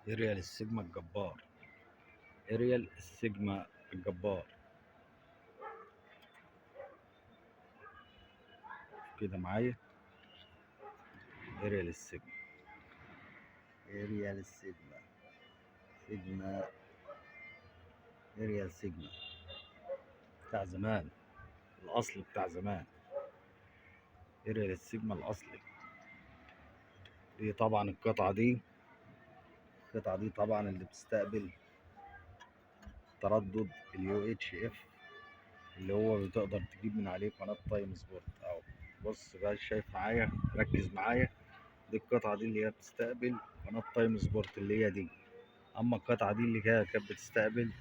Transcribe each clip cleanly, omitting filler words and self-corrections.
اريال السيجما الجبار. اريال السيجما الجبار كده معايا. اريال السيجما، اريال السيجما، سيجما، اريال سيجما بتاع زمان، الاصل بتاع زمان. اريال السيجما الاصلي. دي طبعا القطعة دي طبعا اللي بتستقبل تردد اليو اتش اف، اللي هو بتقدر تجيب من عليه قناة تايم سبورت. اهو بص بقى، شايف معايا؟ ركز معايا. دي القطعة دي اللي هي بتستقبل قناة تايم سبورت، اللي هي دي. اما القطعة دي اللي كانت بتستقبل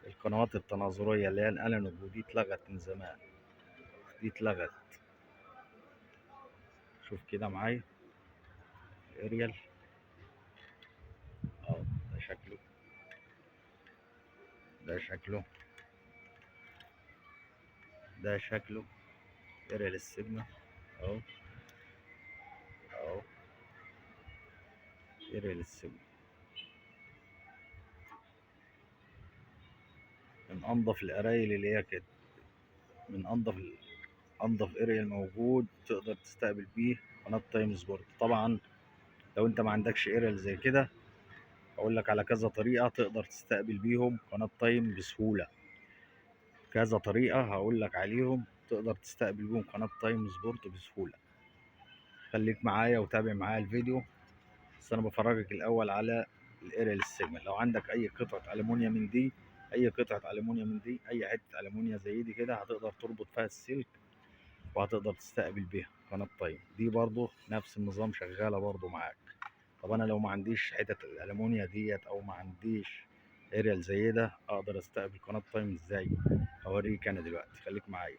القنوات التناظرية اللي هي الانالوج، ودي اتلغت من زمان، دي اتلغت. شوف كده معايا اريال. اه ده شكله، ده شكله، ده شكله اريال السيجما. اهو، اهو اريال السيجما من انضف القرايل اللي هي كده، من انضف اريال موجود تقدر تستقبل بيه قناة تايم سبورت. طبعا لو انت ما عندكش اريال زي كده، اقول لك على كذا طريقة تقدر تستقبل بيهم قناة تايم بسهولة. كذا طريقة هقول لك عليهم تقدر تستقبل بيهم قناة تايم سبورت بسهولة. خليك معايا وتابع معايا الفيديو. بس انا بفرجك الاول على الاريال السيجنال. لو عندك اي قطعة ألمونيا من دي، اي قطعة ألمونيا من دي، اي حتة ألمونيا زي دي كده، هتقدر تربط فيها السلك وهتقدر تستقبل بيها قناة تايم. دي برضو نفس النظام شغالة برضو معاك. طب انا لو ما عنديش حتة الألمونيا ديت، او ما عنديش اريال زي ده، اقدر استقبل قناة تايم ازاي؟ هوريك انا دلوقتي، خليك معايا.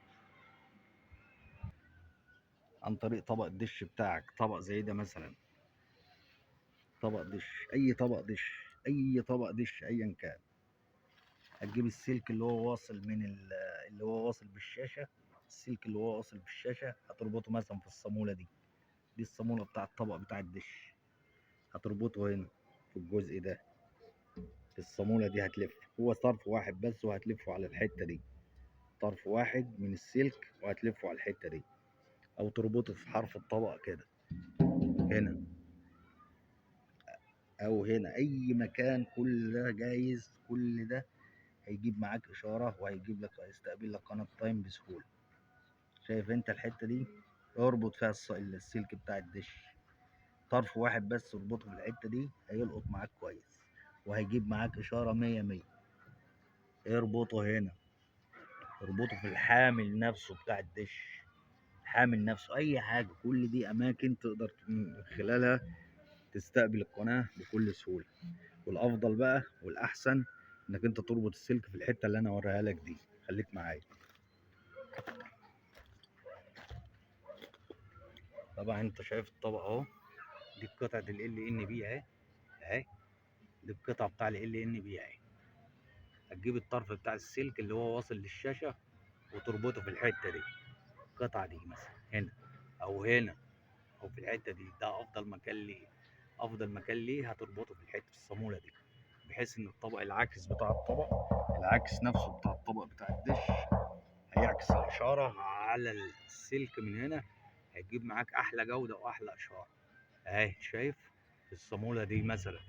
عن طريق طبق الدش بتاعك، طبق زي ده مثلا، طبق دش، اي طبق دش، اي طبق دش ايا كان. هتجيب السلك اللي هو واصل اللي هو واصل بالشاشة، السلك اللي هو واصل بالشاشة هتربطه مثلا في الصامولة دي. دي الصامولة بتاع الطبق بتاع الدش، هتربطه هنا في الجزء ده. الصامولة دي هتلف، هو طرف واحد بس، وهتلفه على الحتة دي، طرف واحد من السلك وهتلفه على الحتة دي، أو تربطه في حرف الطبق كده، هنا أو هنا، أي مكان. كل ده جايز، كل ده هيجيب معاك إشارة، وهيجيب لك، هيستقبل لك قناة تايم بسهولة. شايف أنت الحتة دي؟ اربط فيها السلك بتاع الدش، طرف واحد بس، اربطه في الحتة دي، هيلقط معاك كويس، وهيجيب معاك إشارة مية مية. اربطه هنا، اربطه في الحامل نفسه بتاع الدش، الحامل نفسه، أي حاجة. كل دي أماكن تقدر من خلالها تستقبل القناة بكل سهولة. والأفضل بقى والأحسن إنك أنت تربط السلك في الحتة اللي أنا وريها لك دي. خليك معايا. طبعا أنت شايف الطبق أهو، دي قطعة ال LNB أهي، أهي دي القطعة بتاع ال LNB أهي. هتجيب الطرف بتاع السلك اللي هو واصل للشاشة وتربطه في الحتة دي، القطعة دي مثلا هنا أو هنا أو في الحتة دي. ده أفضل مكان ليه، أفضل مكان ليه هتربطه في الحتة، في الصامولة دي، بحيث إن الطبق العاكس بتاع الطبق، العاكس نفسه بتاع الطبق بتاع الدش، هيعكس الإشارة على السلك من هنا، هيجيب معاك أحلى جودة وأحلى إشارة. أهي شايف في الصامولة دي مثلا،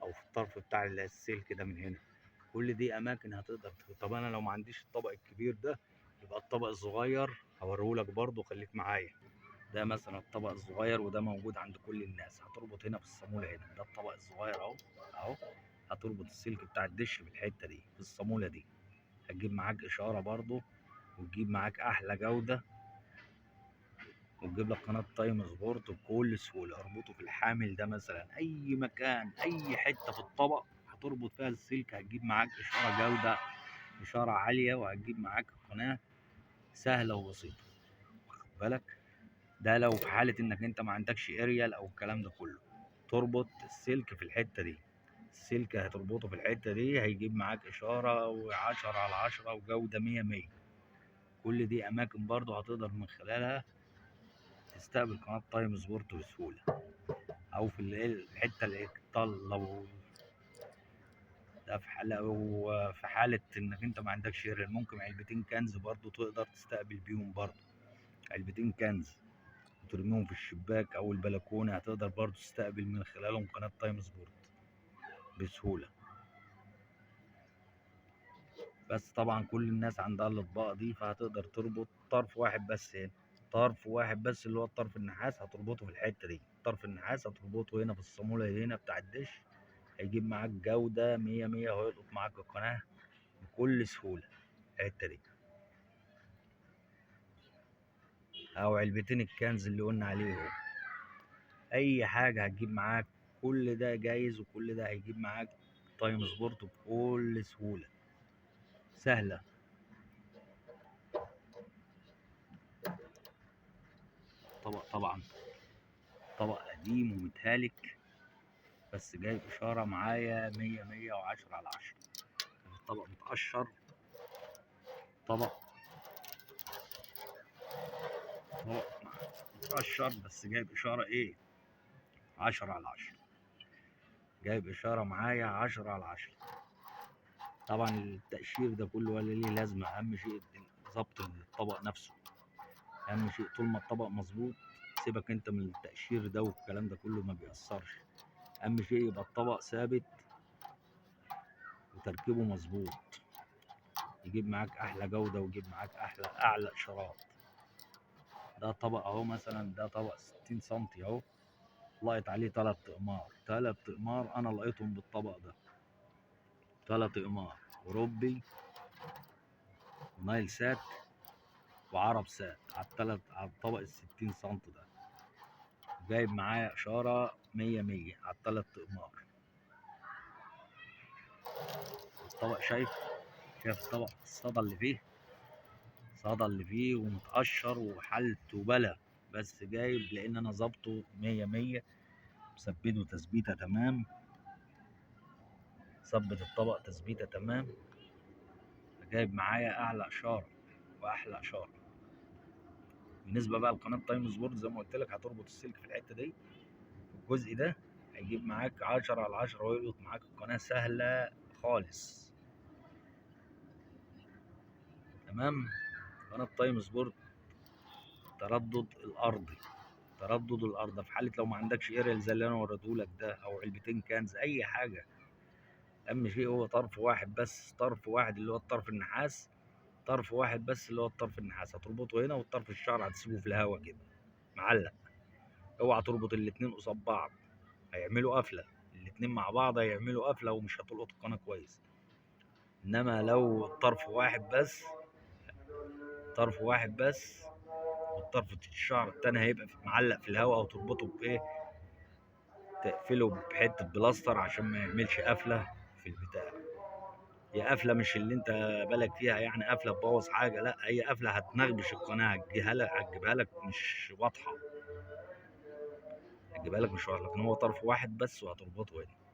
أو في الطرف بتاع السلك ده من هنا. كل دي أماكن هتقدر طب أنا لو ما عنديش الطبق الكبير ده، يبقى الطبق الصغير هوريهولك برضه، خليك معايا. ده مثلا الطبق الصغير، وده موجود عند كل الناس. هتربط هنا في الصامولة هنا، ده الطبق الصغير أهو، أهو. هتربط السلك بتاع الدش في الحتة دي، في الصامولة دي، هتجيب معاك إشارة برضه، وتجيب معاك أحلى جودة، وتجيب لك قناة تايم سبورت بكل سهولة. اربطه في الحامل ده مثلا، أي مكان، أي حتة في الطبق هتربط فيها السلك، هتجيب معاك إشارة جودة، إشارة عالية، وهتجيب معاك قناة سهلة وبسيطة. واخد بالك؟ ده لو في حالة إنك أنت ما عندكش أريال أو الكلام ده كله. تربط السلك في الحتة دي، السلك هتربطه في الحتة دي، هيجيب معاك إشارة وعشرة على عشرة وجودة مية مية. كل دي أماكن برضه هتقدر من خلالها تستقبل قناة تايم سبورت بسهولة. او في الحته اللي لو ده في حالة انك انت ما عندكش ايرل، ممكن علبتين كنز برضو تقدر تستقبل بيهم برضو. علبتين كنز وترميهم في الشباك او البلكونة، هتقدر برضو تستقبل من خلالهم قناة تايم سبورت بسهولة. بس طبعا كل الناس عندها الاطباق دي، فهتقدر تربط طرف واحد بس هنا، طرف واحد بس اللي هو الطرف النحاس هتربطه في الحتة دي، طرف النحاس هتربطه هنا في الصامولة هنا بتاع الدش، هيجيب معاك جودة مية مية، وهيلقط معاك القناة بكل سهولة الحتة دي. او علبتين الكنز اللي قلنا عليهم، اي حاجة هتجيب معاك، كل ده جايز وكل ده هيجيب معاك تايم سبورت بكل سهولة سهلة. طبعا طبق قديم ومتهالك، بس جايب اشارة معايا مية مية وعشرة على عشرة. طبق متقشر، طبق طبق متقشر بس جايب اشارة ايه، عشرة على عشرة، جايب اشارة معايا عشرة على عشرة. طبعا التقشير ده كله ولا ليه لازمة، اهم شيء ظبط الطبق نفسه، اهم شيء طول ما الطبق مظبوط، سيبك انت من التقشير ده والكلام ده كله ما بيأثرش، اهم شيء يبقى الطبق ثابت وتركيبه مظبوط، يجيب معاك احلى جودة ويجيب معاك اعلى اشارات. ده طبق اهو، مثلا ده طبق 60 سنتي اهو، لقيت عليه 3 اقمار، 3 اقمار انا لقيتهم بالطبق ده، 3 اقمار اوروبي ونايل سات وعرب سات على الطبق ال60 سنتي ده، جايب معايا اشارة مية مية على ال3 اقمار. الطبق شايف الطبق الصدى اللي فيه، صدى اللي فيه ومتقشر وحالته بلا، بس جايب لان انا ظابطه مية مية، مثبته تثبيته تمام، ثبت الطبق تثبيته تمام، جايب معايا اعلى اشاره واحلى اشاره. بالنسبه بقى لقناه تايم سبورت، زي ما قلت لك هتربط السلك في الحته دي، في الجزء ده هيجيب معاك 10 على 10 ويلقط معاك القناه سهله خالص. تمام. قناه تايم سبورت تردد الارضي، تردد الارض في حاله لو ما عندكش ايريال زي اللي انا وريتهولك ده، او علبتين كنز، اي حاجه، اهم شيء هو طرف واحد بس، طرف واحد اللي هو الطرف النحاس، طرف واحد بس اللي هو الطرف النحاس هتربطه هنا، والطرف الشعر هتسيبه في الهوا كده معلق. اوعى تربط الاتنين قصاد بعض، هيعملوا قفله، الاتنين مع بعض هيعملوا قفله ومش هتلقط القناه كويس. انما لو طرف واحد بس، طرف واحد بس، والطرف الشعر التاني هيبقى معلق في الهوا، او تربطه بايه، تقفله بحته بلاستر عشان ما يعملش قفله في البتاع. هي قفله مش اللي انت بالك فيها يعني قفله تبوظ حاجه، لا، هي قفله هتنغبش القناه، هتجيبها لك مش واضحه، هتجيبها لك مش واضحه، لكن هو طرف واحد بس وهتربطه هنا.